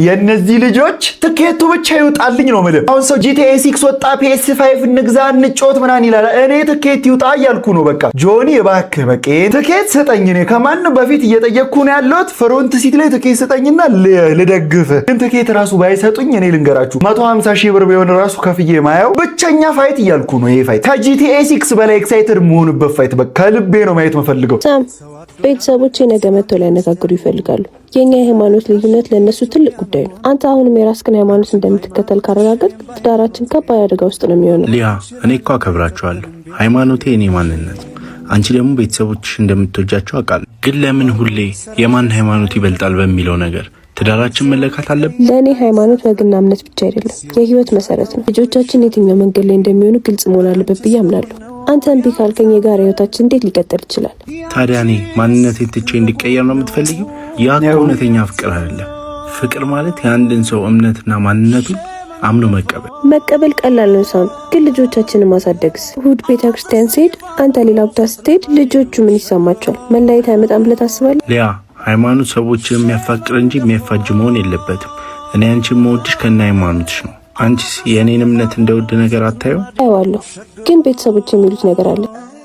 የእነዚህ ልጆች ትኬቱ ብቻ ይውጣልኝ ነው የምልህ። አሁን ሰው GTA 6 ወጣ PS5 እንግዛ እንጮት ምናምን ይላል። እኔ ትኬት ይውጣ እያልኩ ነው። በቃ ጆኒ እባክህ በቃ ትኬት ስጠኝ። እኔ ከማንም በፊት እየጠየቅኩ ነው ያለሁት። ፍሮንት ሲት ላይ ትኬት ስጠኝና ልደግፍ። ግን ትኬት ራሱ ባይሰጡኝ እኔ ልንገራችሁ 150 ሺህ ብር ቢሆን ራሱ ከፍዬ ማየው ብቸኛ ፋይት እያልኩ ነው። ይሄ ፋይት ከGTA 6 በላይ ኤክሳይትድ መሆንበት ፋይት በቃ ከልቤ ነው ማየት መፈልገው። ቤተሰቦቼ ነገ መጥተው ሊያነጋግሩ ይፈልጋሉ። የኛ የሃይማኖት ልዩነት ለነሱ ትልቅ ጉዳይ ነው። አንተ አሁንም የራስህን ሃይማኖት እንደምትከተል ካረጋገጥ ትዳራችን ከባድ አደጋ ውስጥ ነው የሚሆነው። ሊያ እኔ እኮ አከብራቸዋለሁ። ሃይማኖቴ እኔ ማንነት፣ አንቺ ደግሞ ቤተሰቦችሽ እንደምትወጃቸው አውቃለሁ። ግን ለምን ሁሌ የማን ሃይማኖት ይበልጣል በሚለው ነገር ትዳራችን መለካት አለብን? ለእኔ ሃይማኖት ወግና እምነት ብቻ አይደለም፣ የህይወት መሰረት ነው። ልጆቻችን የትኛው መንገድ ላይ እንደሚሆኑ ግልጽ መሆን አለበት ብዬ አምናለሁ። አንተ እምቢ ካልከኝ የጋራ ህይወታችን እንዴት ሊቀጥል ይችላል? ታዲያ እኔ ማንነቴን ትቼ እንዲቀየር ነው የምትፈልጊው? ያ እውነተኛ ፍቅር አይደለም። ፍቅር ማለት የአንድን ሰው እምነትና ማንነቱን አምኖ መቀበል ቀላል ነው ሳም፣ ግን ልጆቻችንን ማሳደግስ? እሑድ ቤተክርስቲያን ሲሄድ አንተ ሌላ ቦታ ስትሄድ ልጆቹ ምን ይሰማቸዋል? መለያየት አይመጣም ብለህ ታስባለህ? ሊያ ሃይማኖት ሰዎችን የሚያፋቅር እንጂ የሚያፋጅ መሆን የለበትም። እኔ አንቺን መወድሽ ከነ ሃይማኖትሽ ነው። አንቺስ የኔን እምነት እንደወድ ነገር አታየው? አይዋለሁ፣ ግን ቤተሰቦች የሚሉት ነገር አለ።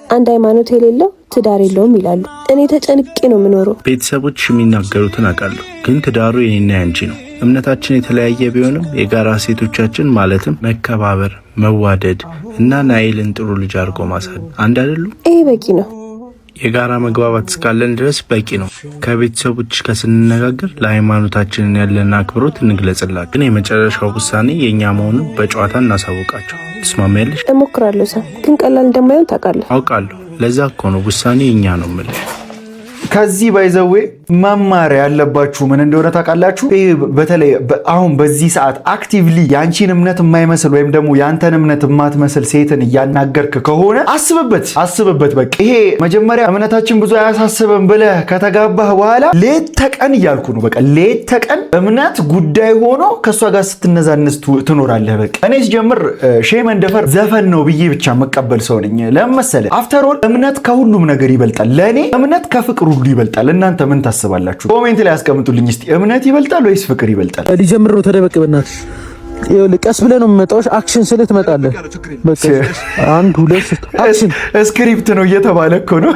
አንድ ሃይማኖት የሌለው ትዳር የለውም ይላሉ። እኔ ተጨንቄ ነው የምኖረው። ቤተሰቦች የሚናገሩትን አውቃለሁ፣ ግን ትዳሩ የኔና ያንቺ ነው። እምነታችን የተለያየ ቢሆንም የጋራ ሴቶቻችን ማለትም መከባበር፣ መዋደድ እና ናይልን ጥሩ ልጅ አድርጎ ማሳደግ አንድ አይደሉም? ይሄ በቂ ነው። የጋራ መግባባት እስካለን ድረስ በቂ ነው። ከቤተሰቦች ከስንነጋገር ለሃይማኖታችን ያለን አክብሮት እንግለጽላቸው። ግን የመጨረሻው ውሳኔ የኛ መሆኑን በጨዋታ እናሳውቃቸው። ትስማሚያለሽ? እሞክራለሁ ሳም፣ ግን ቀላል እንደማይሆን ታውቃለህ። አውቃለሁ። ለዛ እኮ ነው ውሳኔ የኛ ነው የምልሽ። ከዚህ ባይዘዌ መማር ያለባችሁ ምን እንደሆነ ታውቃላችሁ? በተለይ አሁን በዚህ ሰዓት አክቲቭሊ ያንቺን እምነት የማይመስል ወይም ደግሞ ያንተን እምነት የማትመስል ሴትን እያናገርክ ከሆነ አስብበት። በቃ ይሄ መጀመሪያ እምነታችን ብዙ አያሳስብም ብለህ ከተጋባህ በኋላ ሌት ተቀን እያልኩ ነው፣ በቃ ሌት ተቀን እምነት ጉዳይ ሆኖ ከእሷ ጋር ስትነዛነስ ትኖራለህ። በቃ እኔ ሲጀምር ሼህ መንደፈር ዘፈን ነው ብዬ ብቻ መቀበል ሰው ነኝ። ለምን መሰለህ? አፍተር ኦል እምነት ከሁሉም ነገር ይበልጣል። ለእኔ እምነት ከፍቅሩ ይበልጣል። እናንተ ምን ታስባላችሁ? ኮሜንት ላይ አስቀምጡልኝ እስቲ። እምነት ይበልጣል ወይስ ፍቅር ይበልጣል? ሊጀምር ነው። ተደበቅ በእናትሽ። ቀስ ብለህ ነው የምመጣው። አክሽን ስልህ ትመጣለህ። በቃ 1 2 3 አክሽን። ስክሪፕት ነው እየተባለ እኮ ነው።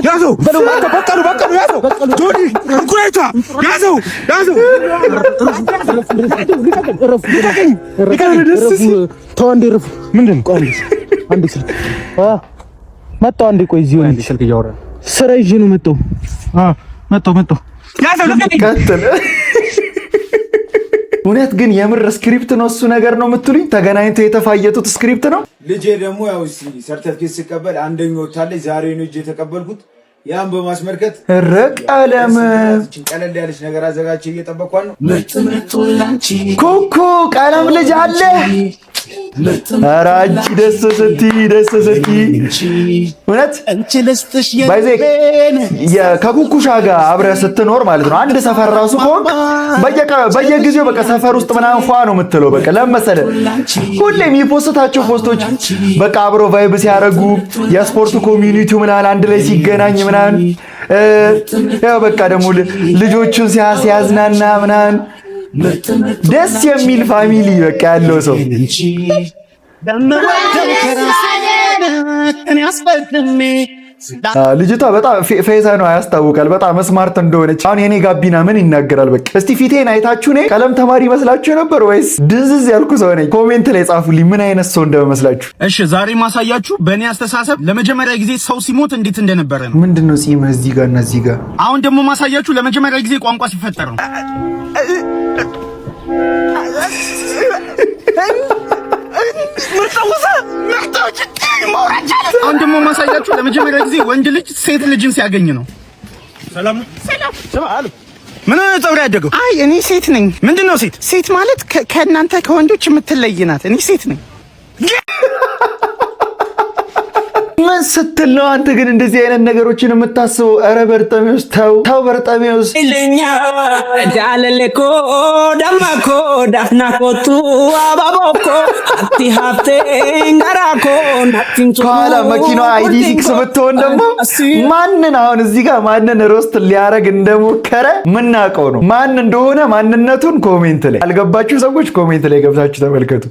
ያዘው በቀሉ ያዘው ጆኒ እንኩራይታ ያዘው ተው አንዴ ረፍ። ምንድን ነው? ቆይ አንዴ ስልክ መጣሁ። አንዴ ቆይ እዚሁ አንዴ ስልክ እያወራን ስራ ይዤ ነው መጣሁ። መጣሁ ያዘው ቀጥል። እውነት ግን የምር ስክሪፕት ነው እሱ ነገር ነው የምትሉኝ? ተገናኝተው የተፋየጡት ስክሪፕት ነው? ልጄ ደግሞ ያው ሰርተፍኬት ሲቀበል አንደኛው ወጣለች። ዛሬ ነው እጄ የተቀበልኩት። ያን በማስመልከት ቀለም ቀለል ያለች ነገር አዘጋጅቼ እየጠበቅኳት ነው። ኩኩ ቀለም ልጅ አለ። ኧረ አንቺ ደስ ስትይ እውነት ባይዜ ከኩኩሻ ጋር አብረህ ስትኖር ማለት ነው አንድ ሰፈር ራሱ ከሆንክ በየጊዜው በቃ ሰፈር ውስጥ ምናምን ፏ ነው የምትለው። በቃ ለምን መሰለህ? ሁሌም የሚፖስታቸው ፖስቶች በቃ አብረው ቫይብ ሲያደርጉ የስፖርት ኮሚኒቲው ምናምን አንድ ላይ ሲገናኝ ምናምን ያው በቃ ደግሞ ልጆቹን ሲያዝናና ምናምን ደስ የሚል ፋሚሊ በቃ ያለው ሰው ልጅቷ በጣም ፌዛ ነው ያስታውቃል። በጣም ስማርት እንደሆነች አሁን የኔ ጋቢና ምን ይናገራል? በቃ እስቲ ፊቴን አይታችሁ እኔ ቀለም ተማሪ መስላችሁ ነበር ወይስ ድንዝዝ ያልኩ ሰው ነኝ? ኮሜንት ላይ ጻፉልኝ ምን አይነት ሰው እንደመስላችሁ። እሺ ዛሬ ማሳያችሁ በእኔ አስተሳሰብ ለመጀመሪያ ጊዜ ሰው ሲሞት እንዴት እንደነበረ ነው። ምንድነው ጺም እዚህ ጋር እና እዚህ ጋር። አሁን ደግሞ ማሳያችሁ ለመጀመሪያ ጊዜ ቋንቋ ሲፈጠር ነው። አሁን ደግሞ ማሳያችሁ ለመጀመሪያ ጊዜ ወንድ ልጅ ሴት ልጅን ሲያገኝ ነው። ሰላም ነው። ሰላም ምን ነው ፀጉር ያደገው? አይ እኔ ሴት ነኝ። ምንድነው ሴት? ሴት ማለት ከእናንተ ከወንዶች የምትለይ ናት። እኔ ሴት ነኝ። ምን ስትል ነው አንተ ግን እንደዚህ አይነት ነገሮችን የምታስበው? ኧረ በርጠሜዎስ ተው በርጠሜዎስ። ለኛ ዳለለኮ ዳማኮ ዳፍናኮቱ አባቦኮ አቲ ሀብቴ እንጋራኮ ናቲንቱ ከኋላ መኪናዋ ID6 ብትሆን ደግሞ ማንን አሁን እዚህ ጋር ማንን ሮስት ሊያረግ እንደሞከረ ምናውቀው ነው። ማን እንደሆነ ማንነቱን ኮሜንት ላይ ያልገባችሁ ሰዎች ኮሜንት ላይ ገብታችሁ ተመልከቱ።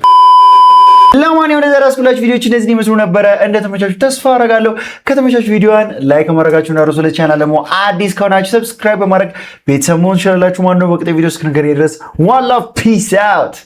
ለማንኛውም ለዛሬ አስኩላችሁ ቪዲዮዎች እነዚህ ይመስሉ ነበረ። እንደተመቻችሁ ተስፋ አደርጋለሁ። ከተመቻችሁ ቪዲዮዋን ላይክ ማድረጋችሁን እንዳትረሱ። ለቻናል ደግሞ አዲስ ከሆናችሁ ሰብስክራይብ በማድረግ ቤተሰብ መሆን ትችላላችሁ ማለት ነው። በቀጣይ ቪዲዮ እስክንገናኝ ድረስ ዋን ላቭ ፒስ አውት።